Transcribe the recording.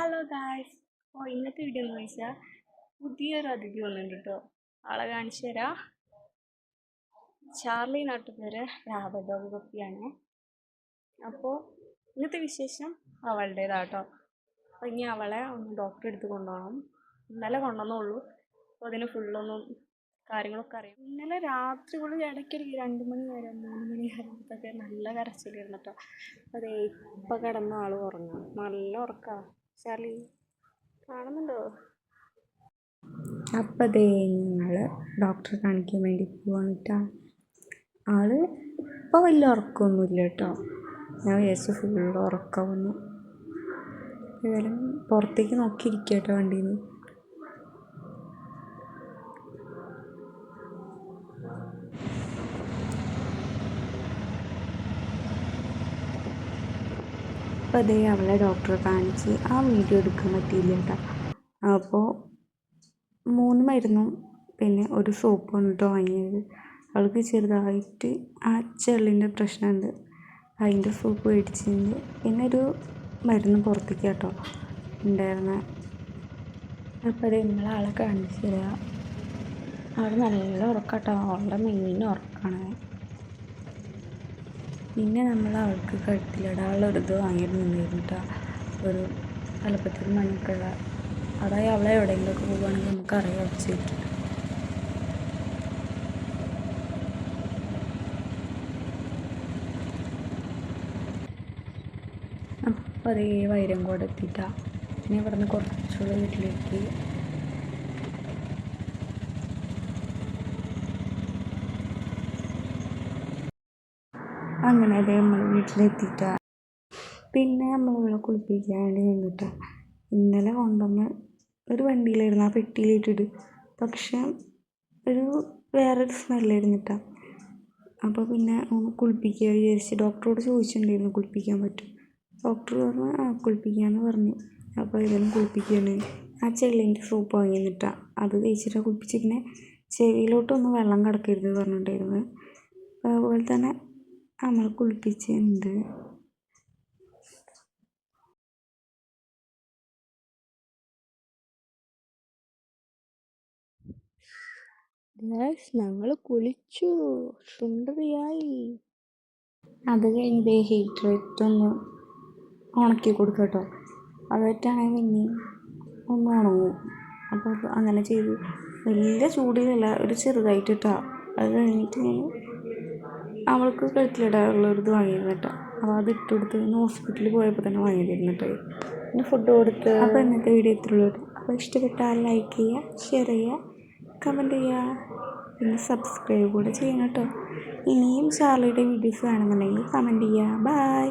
Hello guys. ഇന്നത്തെ video എന്ന് വെച്ചാൽ പുതിയൊരു അതിഥി വന്നിട്ടുണ്ട് കേട്ടോ. ആളെ കാണിച്ചു തരാം. ചാർലി നാട്ടുപേര് ലാബഡോഗ് പപ്പിയാണ്. അപ്പോൾ ഇന്നത്തെ വിശേഷം അവളുടേതാട്ടോ. അപ്പോൾ ഇനി അവളെ ഒന്ന് ഡോക്ടറെ അടുത്ത് കൊണ്ടുപോകണം. ഇന്നലെ കൊണ്ടുവന്നുള്ളൂ. അപ്പോൾ അതിന് ഫുള്ളൊന്നും കാര്യങ്ങളൊക്കെ അറിയാം. ഇന്നലെ രാത്രി കൂടി ഇടയ്ക്കിടയ്ക്ക് 2 മണി വരെ 3 മണി വരെ ഇതൊക്കെ നല്ല കരച്ചിലായിരുന്നു കേട്ടോ. അതേ ഇപ്പം കിടന്ന ആൾ ഉറങ്ങാം. നല്ല ഉറക്കാ. ചാർലി കാണുന്നുണ്ടോ? അപ്പം അതേ ഞങ്ങൾ ഡോക്ടറെ കാണിക്കാൻ വേണ്ടി പോവാണ് കേട്ടോ. ആള് ഇപ്പോൾ വലിയ ഉറക്കമൊന്നുമില്ല കേട്ടോ. ഞാൻ വിചാരിച്ചു ഫുള്ള് ഉറക്കം വന്നു. ഏതായാലും പുറത്തേക്ക് നോക്കിയിരിക്കുക കേട്ടോ വണ്ടിയിൽ നിന്ന്. അപ്പോൾ അതേ അവളെ ഡോക്ടറെ കാണിച്ച് ആ വീഡിയോ എടുക്കാൻ പറ്റിയില്ല കേട്ടോ. അപ്പോൾ 3 മരുന്നും പിന്നെ ഒരു സോപ്പാണ് കേട്ടോ വാങ്ങിയത്. അവൾക്ക് ചെറുതായിട്ട് ആ ചെള്ളിൻ്റെ പ്രശ്നമുണ്ട്. അതിൻ്റെ സോപ്പ് മേടിച്ചിട്ടുണ്ട്. പിന്നെ ഒരു മരുന്ന് പുറത്തേക്ക് കേട്ടോ ഉണ്ടായിരുന്നത്. അപ്പോൾ അത് നമ്മളാളെ കാണിച്ചു തരാം. അവൾ നല്ല ഉറക്കാട്ടോ. അവളുടെ മെയിൻ ഉറക്കാണ്. പിന്നെ നമ്മൾ അവൾക്ക് കഴുത്തിലിടാനുള്ളൊരിത് വാങ്ങിയിരുന്നിരുന്നു കേട്ടോ. ഒരു തലപ്പത്തിൽ മണിക്കുള്ള. അതായത് അവളെ എവിടെയെങ്കിലുമൊക്കെ പോവുകയാണെങ്കിൽ നമുക്കറിയാം വെച്ചിട്ട്. അപ്പോൾ അതേ വൈരം കൂടെ എത്തിയിട്ടാണ്. പിന്നെ ഇവിടെ നിന്ന് കുറച്ചുകൂടെ വീട്ടിലേക്ക്. അങ്ങനെ അതേ നമ്മൾ വീട്ടിലെത്തിയിട്ടാണ്. പിന്നെ നമ്മളിവിടെ കുളിപ്പിക്കാൻ വേണ്ടി നിന്നിട്ടാണ്. ഇന്നലെ കൊണ്ടുവന്ന് ഒരു വണ്ടിയിലായിരുന്നു, ആ പെട്ടിയിലിട്ടിട്ട്. പക്ഷെ ഒരു വേറൊരു സ്മെല്ലായിരുന്നിട്ടാണ്. അപ്പോൾ പിന്നെ കുളിപ്പിക്കുക വിചാരിച്ച് ഡോക്ടറോട് ചോദിച്ചിട്ടുണ്ടായിരുന്നു കുളിപ്പിക്കാൻ പറ്റും. ഡോക്ടർ പറഞ്ഞു കുളിപ്പിക്കാമെന്ന് പറഞ്ഞു. അപ്പോൾ ഏതായാലും കുളിപ്പിക്കുകയാണ്. ആ ചെള്ളിൻ്റെ സോപ്പ് വാങ്ങി നിന്നിട്ടാണ്. അത് തേച്ചിട്ടാണ് കുളിപ്പിച്ചിരിക്കുന്നത്. ചെവിയിലോട്ടൊന്നും വെള്ളം കിടക്കരുത് പറഞ്ഞിട്ടുണ്ടായിരുന്നു. അതുപോലെ തന്നെ നമ്മൾ കുളിപ്പിച്ചിട്ടുണ്ട്. ഞങ്ങൾ കുളിച്ചു സുന്ദരിയായി. അത് കഴിഞ്ഞ് ഹീറ്റർ ഇട്ടൊന്ന് ഉണക്കി കൊടുക്കുക കേട്ടോ. അതായിട്ടാണെങ്കിൽ പിന്നെയും ഒന്ന് ഉണങ്ങും. അപ്പോൾ അങ്ങനെ ചെയ്ത് വലിയ ചൂടിലല്ല, ഒരു ചെറുതായിട്ട് ഇട്ടാ. അത് കഴിഞ്ഞിട്ട് ഞാൻ അവൾക്ക് കഴുത്തിലിടാനുള്ളൊരിത് വാങ്ങിയിരുന്നു കേട്ടോ. അപ്പോൾ അത് ഇട്ട് കൊടുത്ത് ഹോസ്പിറ്റലിൽ പോയപ്പോൾ തന്നെ വാങ്ങിയിരുന്നു കേട്ടോ. പിന്നെ ഫുഡ് കൊടുത്ത്. അപ്പോൾ ഇന്നത്തെ വീഡിയോ ഇത്രയുള്ളൂ കേട്ടോ. അപ്പോൾ ഇഷ്ടപ്പെട്ടാൽ ലൈക്ക് ചെയ്യുക, ഷെയർ ചെയ്യുക, കമൻറ്റ് ചെയ്യുക, പിന്നെ സബ്സ്ക്രൈബ് കൂടെ ചെയ്യണം കേട്ടോ. ഇനിയും ചാർലിയുടെ വീഡിയോസ് വേണമെന്നുണ്ടെങ്കിൽ കമൻറ്റ് ചെയ്യുക. ബൈ.